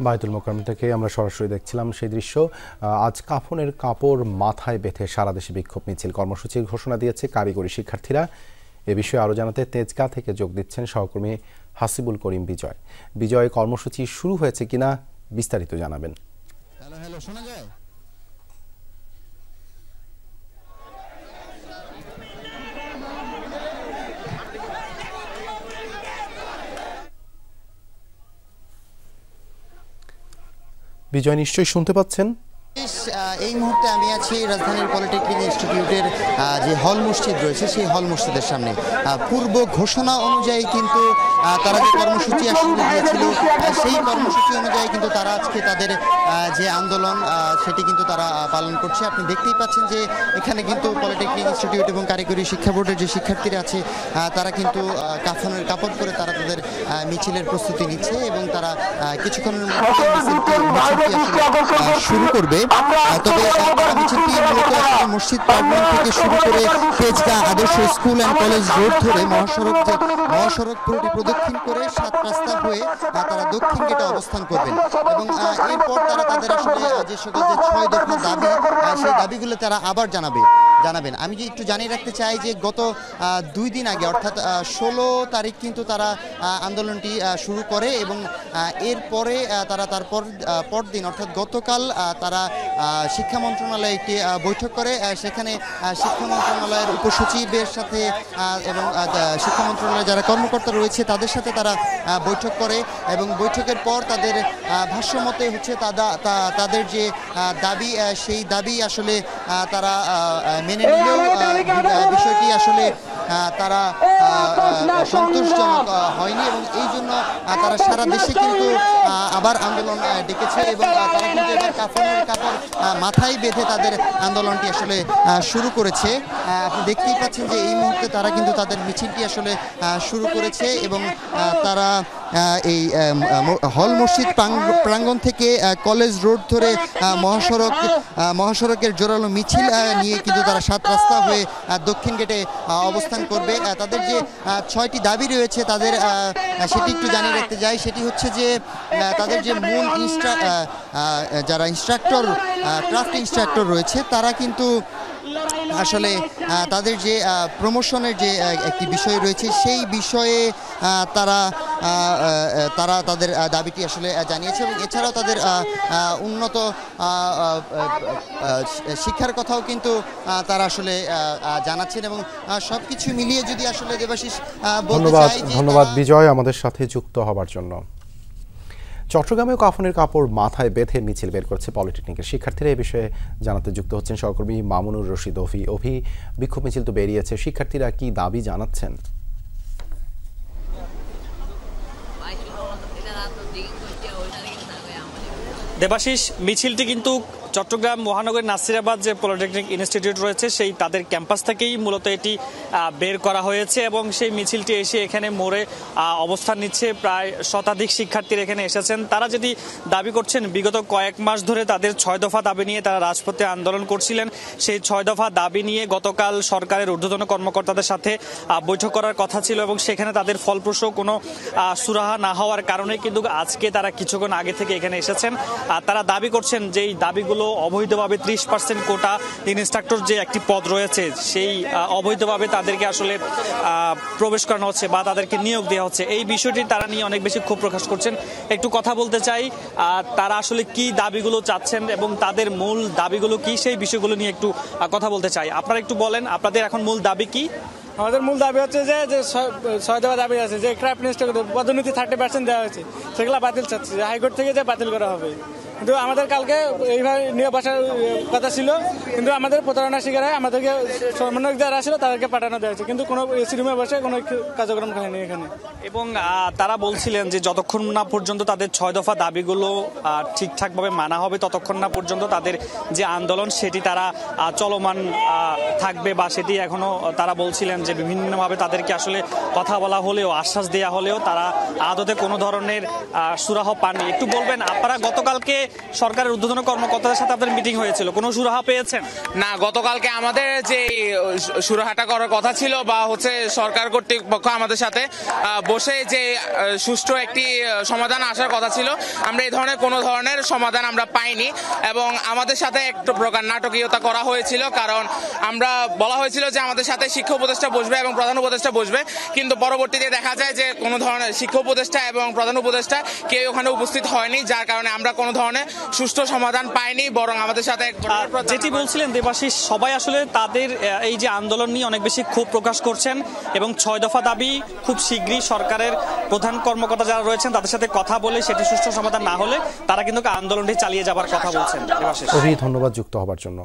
বায়তুল মোকাররম থেকে আমরা সরাসরি দেখছিলাম সেই দৃশ্য। আজ কাফনের কাপড় মাথায় বেঁধে সারা দেশে বিক্ষোভ মিছিল কর্মসূচির ঘোষণা দিয়েছে কারিগরি শিক্ষার্থীরা। এ বিষয়ে আরও জানাতে তেজগাঁ থেকে যোগ দিচ্ছেন সহকর্মী হাসিবুল করিম বিজয়। বিজয়, কর্মসূচি শুরু হয়েছে কিনা বিস্তারিত জানাবেন। হ্যালো, শোনা যায়? বিজয়, নিশ্চয়ই শুনতে পাচ্ছেন? এই মুহূর্তে আমি আছি রাজধানীর পলিটেকনিক ইনস্টিটিউটের যে হল মসজিদ রয়েছে সেই হল মসজিদের সামনে। পূর্ব ঘোষণা অনুযায়ী কিন্তু তারা যে কর্মসূচি আসলে দিয়েছিল সেই কর্মসূচি অনুযায়ী কিন্তু তারা আজকে তাদের যে আন্দোলন সেটি কিন্তু তারা পালন করছে। আপনি দেখতেই পাচ্ছেন যে এখানে কিন্তু পলিটেকনিক ইনস্টিটিউট এবং কারিগরি শিক্ষা বোর্ডের যে শিক্ষার্থীরা আছে তারা কিন্তু কাফনের কাপড় পরে তারা তাদের মিছিলের প্রস্তুতি নিচ্ছে এবং তারা কিছুক্ষণের মধ্যে শুরু করবে। তবে মিছিলটি মূলত মসজিদ প্রাঙ্গণ থেকে শুরু করে তেজগাঁ আদর্শ স্কুল অ্যান্ড কলেজ রোড ধরে মহাসড়ক পুরোটি প্রদক্ষিণ করে 7 রাস্তা হয়ে তারা দক্ষিণ গেটে অবস্থান করবেন এবং এরপর তারা তাদের আসলে যে সকল যে 6 দফা দাবি সেই দাবিগুলো তারা আবার জানাবেন। আমি যে একটু জানিয়ে রাখতে চাই যে গত 2 দিন আগে অর্থাৎ 16 তারিখ কিন্তু তারা আন্দোলনটি শুরু করে এবং এরপরে তারা পরদিন অর্থাৎ গতকাল তারা শিক্ষা মন্ত্রণালয়ে একটি বৈঠক করে। সেখানে শিক্ষা মন্ত্রণালয়ের উপসচিবের সাথে এবং শিক্ষা মন্ত্রণালয়ের যারা কর্মকর্তা রয়েছে তাদের সাথে তারা বৈঠক করে এবং বৈঠকের পর তাদের ভাষ্যমতে হচ্ছে তাদের যে দাবি সেই দাবি আসলে তারা মেনে নিলেও বিষয়টি আসলে তারা সন্তোষজনক হয়নি এবং এই জন্য তারা সারা দেশে কিন্তু আবার আন্দোলন ডেকেছে এবং তারা কিন্তু এবার কাফনের কাপড় মাথায় বেঁধে তাদের আন্দোলনটি আসলে শুরু করেছে। আপনি দেখতেই পাচ্ছেন যে এই মুহূর্তে তারা কিন্তু তাদের মিছিলটি আসলে শুরু করেছে এবং তারা এই হল মসজিদ প্রাঙ্গণ থেকে কলেজ রোড ধরে মহাসড়কের জোরালো মিছিল নিয়ে কিন্তু তারা 7 রাস্তা হয়ে দক্ষিণ গেটে অবস্থান করবে। তাদের যে 6টি দাবি রয়েছে তাদের সেটি একটু জানিয়ে রাখতে যাই। সেটি হচ্ছে যে তাদের যে মূল যারা ইনস্ট্রাক্টর ক্রাফট ইনস্ট্রাক্টর রয়েছে তারা কিন্তু আসলে তাদের যে প্রমোশনের যে একটি বিষয় রয়েছে সেই বিষয়ে তারা তাদের দাবিটি আসলে জানিয়েছে এবং এছাড়াও তাদের উন্নত শিক্ষার কথাও কিন্তু তারা আসলে জানাচ্ছেন এবং সবকিছু মিলিয়ে যদি আসলে দেবাশিস ধন্যবাদ বিজয় আমাদের সাথে যুক্ত হবার জন্য। চট্টগ্রামেও কাফনের কাপড় মাথায় বেঁধে মিছিল বের করছে পলিটেকনিকের শিক্ষার্থীরা। এই বিষয়ে জানাতে যুক্ত হচ্ছেন সহকর্মী মামুনুর রশিদ অভি। বিক্ষোভ মিছিল তো বেরিয়েছে, শিক্ষার্থীরা কি দাবি জানাচ্ছেন? দেবাশিস, মিছিলটি কিন্তু চট্টগ্রাম মহানগরের নাসিরাবাদ যে পলিটেকনিক ইনস্টিটিউট রয়েছে সেই তাদের ক্যাম্পাস থেকেই মূলত এটি বের করা হয়েছে এবং সেই মিছিলটি এসে এখানে মোড়ে অবস্থান নিচ্ছে। প্রায় শতাধিক শিক্ষার্থীরা এখানে এসেছেন। তারা যেটি দাবি করছেন, বিগত কয়েক মাস ধরে তাদের 6 দফা দাবি নিয়ে তারা রাজপথে আন্দোলন করছিলেন। সেই 6 দফা দাবি নিয়ে গতকাল সরকারের ঊর্ধ্বতন কর্মকর্তাদের সাথে বৈঠক করার কথা ছিল এবং সেখানে তাদের ফলপ্রসূ কোনো সুরাহা না হওয়ার কারণে কিন্তু আজকে তারা কিছুক্ষণ আগে থেকে এখানে এসেছেন। তারা দাবি করছেন যে এই দাবিগুলো অবৈধভাবে 30% কোটা ইনস্ট্রাক্টর যে একটি পদ রয়েছে সেই অবৈধভাবে তাদেরকে আসলে প্রবেশ করানো হচ্ছে বা তাদেরকে নিয়োগ দেওয়া হচ্ছে। এই বিষয়টি তারা নিয়ে অনেক বেশি ক্ষোভ প্রকাশ করছেন। একটু কথা বলতে চাই তারা আসলে কি দাবিগুলো চাচ্ছেন এবং তাদের মূল দাবিগুলো কি, সেই বিষয়গুলো নিয়ে একটু কথা বলতে চাই। আপনারা একটু বলেন আপনাদের এখন মূল দাবি কি? আমাদের মূল দাবি হচ্ছে যে 6 দফা দাবি আছে যে ক্রাফট ইনস্ট্রাক্টর পদোন্নতি 30% দেওয়া হয়েছে সেগুলো বাতিল চাচ্ছে, হাইকোর্ট থেকে যে বাতিল করা হবে। কিন্তু আমাদের কালকে এইভাবে নিয়ে বসার কথা ছিল কিন্তু আমাদের প্রতারণার শিকার হয় আমাদেরকে সমন্বয়ক যারা ছিল তাদেরকে পাঠানো দেওয়া হয়েছে কিন্তু কোনো এসি রুমে বসে কোনো কার্যক্রম হয়নি এখানে। এবং তারা বলছিলেন যে যতক্ষণ না পর্যন্ত তাদের 6 দফা দাবিগুলো ঠিকঠাকভাবে মানা হবে ততক্ষণ না পর্যন্ত তাদের যে আন্দোলন সেটি তারা চলমান থাকবে বা সেটি এখনো তারা বলছিলেন যে বিভিন্নভাবে তাদেরকে আসলে কথা বলা হলেও আশ্বাস দেওয়া হলেও তারা আদতে কোনো ধরনের সুরাহ পাননি। একটু বলবেন আপনারা গতকালকে সরকারের ঊর্ধ্বতন কর্মকর্তাদের সাথে আপনাদের মিটিং হয়েছিল, কোনো সুরাহা পেয়েছেন? না, গতকালকে আমাদের যে সুরাহাটা করার কথা ছিল বা হচ্ছে সরকার কর্তৃপক্ষ আমাদের সাথে বসে যে সুষ্ঠু একটি সমাধান আসার কথা ছিল, আমরা এই ধরনের কোনো ধরনের সমাধান আমরা পাইনি এবং আমাদের সাথে একটু প্রকার নাটকীয়তা করা হয়েছিল। কারণ আমরা বলা হয়েছিল যে আমাদের সাথে শিক্ষা উপদেষ্টা বসবে এবং প্রধান উপদেষ্টা বসবে, কিন্তু পরবর্তীতে দেখা যায় যে কোনো ধরনের শিক্ষা উপদেষ্টা এবং প্রধান উপদেষ্টা কেউ ওখানে উপস্থিত হয়নি, যার কারণে আমরা কোনো ধরনের সুষ্ঠু সমাধান পাইনি। বরং আমাদের সাথে যেটি বলছিলেন দেবাশিস, সবাই আসলে তাদের এই যে আন্দোলন নিয়ে অনেক বেশি ক্ষোভ প্রকাশ করছেন এবং 6 দফা দাবি খুব শীঘ্রই সরকারের প্রধান কর্মকর্তা যারা রয়েছেন তাদের সাথে কথা বলে সেটি সুষ্ঠু সমাধান না হলে তারা কিন্তু আন্দোলনটি চালিয়ে যাবার কথা বলছেন। দেবাশিস, ধন্যবাদ যুক্ত হবার জন্য।